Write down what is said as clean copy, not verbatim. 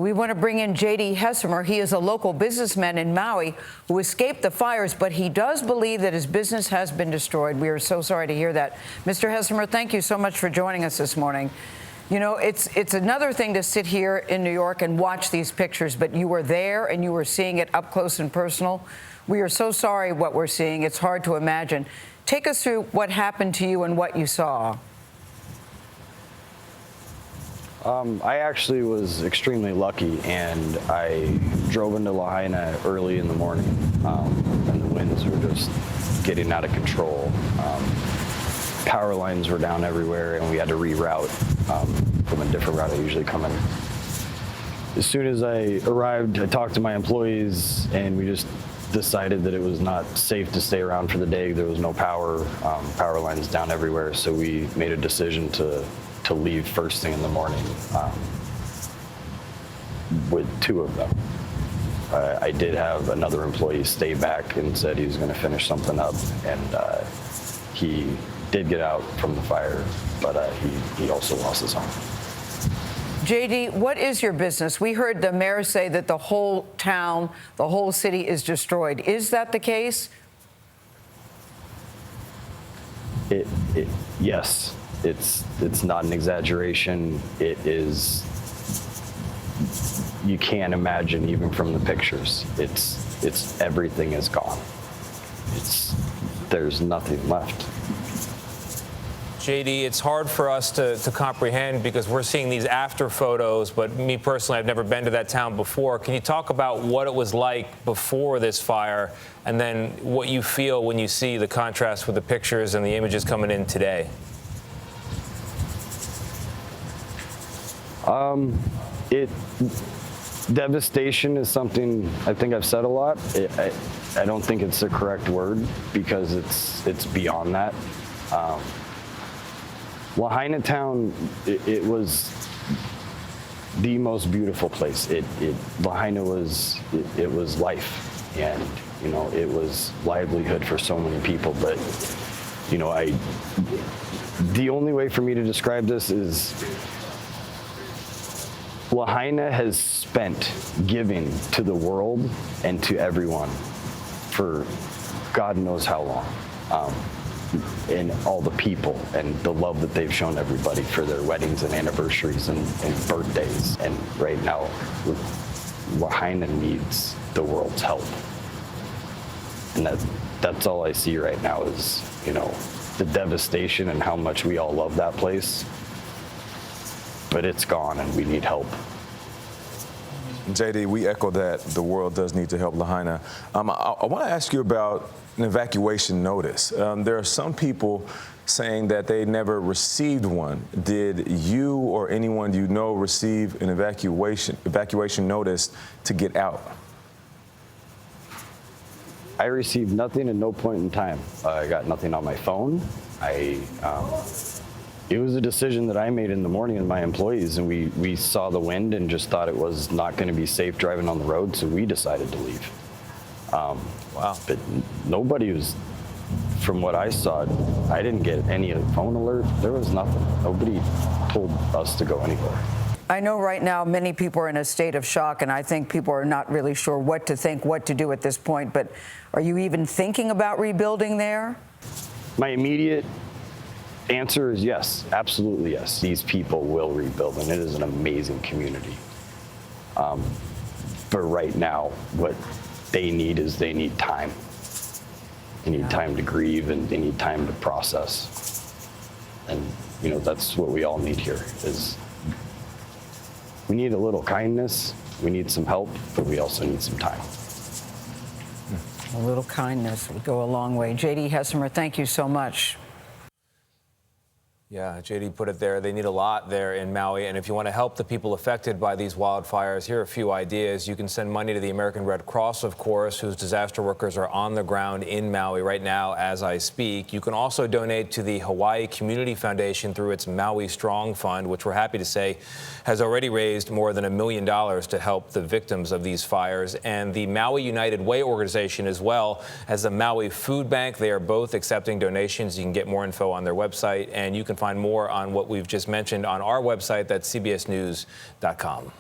We want to bring in J.D. Hessemer. He is a local businessman in Maui who escaped the fires, but he does believe that his business has been destroyed. We are so sorry to hear that. Mr. Hessemer, thank you so much for joining us this morning. You know, it's another thing to sit here in New York and watch these pictures, but you were there and you were seeing it up close and personal. We are so sorry what we're seeing. It's hard to imagine. Take us through what happened to you and what you saw. I actually was extremely lucky, and I drove into Lahaina early in the morning, and the winds were just getting out of control. Power lines were down everywhere, and we had to reroute from a different route I usually come in. As soon as I arrived, I talked to my employees, and we just decided that it was not safe to stay around for the day. There was no power, power lines down everywhere, so we made a decision to leave first thing in the morning with two of them. I did have another employee stay back and said he was going to finish something up, and he did get out from the fire, but he also lost his home. J.D., what is your business? We heard the mayor say that the whole town, the whole city is destroyed. Is that the case? Yes. It's not an exaggeration. It is. You can't imagine even from the pictures. It's everything is gone. There's nothing left. JD, it's hard for us to comprehend because we're seeing these after photos, but me personally, I've never been to that town before. Can you talk about what it was like before this fire and then what you feel when you see the contrast with the pictures and the images coming in today? Devastation is something I think I've said a lot. I don't think it's the correct word because it's beyond that. Lahaina town, it was the most beautiful place. Lahaina was life, and you know it was livelihood for so many people. But you know, the only way for me to describe this is Lahaina has spent giving to the world and to everyone for God knows how long. And all the people and the love that they've shown everybody for their weddings and anniversaries and birthdays. And right now, Lahaina needs the world's help. And that's all I see right now is, you know, the devastation and how much we all love that place. But it's gone and we need help. JD, we echo that. The world does need to help Lahaina. I want to ask you about an evacuation notice. There are some people saying that they never received one. Did you or anyone you know receive an evacuation notice to get out? I received nothing at no point in time. I got nothing on my phone. It was a decision that I made in the morning with my employees, and we saw the wind and just thought it was not going to be safe driving on the road, so we decided to leave. Wow. But nobody was, from what I saw, I didn't get any phone alert. There was nothing. Nobody told us to go anywhere. I know right now many people are in a state of shock, and I think people are not really sure what to think, what to do at this point. But are you even thinking about rebuilding there? My immediate answer is yes, absolutely yes. These people will rebuild, and it is an amazing community. But right now, what they need is they need time. They need time to grieve, and they need time to process. And you know, that's what we all need here. Is we need a little kindness, we need some help, but we also need some time. A little kindness would go a long way. J.D. Hessemer, thank you so much. Yeah, JD put it there. They need a lot there in Maui. And if you want to help the people affected by these wildfires, here are a few ideas. You can send money to the American Red Cross, of course, whose disaster workers are on the ground in Maui right now as I speak. You can also donate to the Hawaii Community Foundation through its Maui Strong Fund, which we're happy to say has already raised more than $1 million to help the victims of these fires. And the Maui United Way organization, as well as the Maui Food Bank. They are both accepting donations. You can get more info on their website, and you can find more on what we've just mentioned on our website. That's cbsnews.com.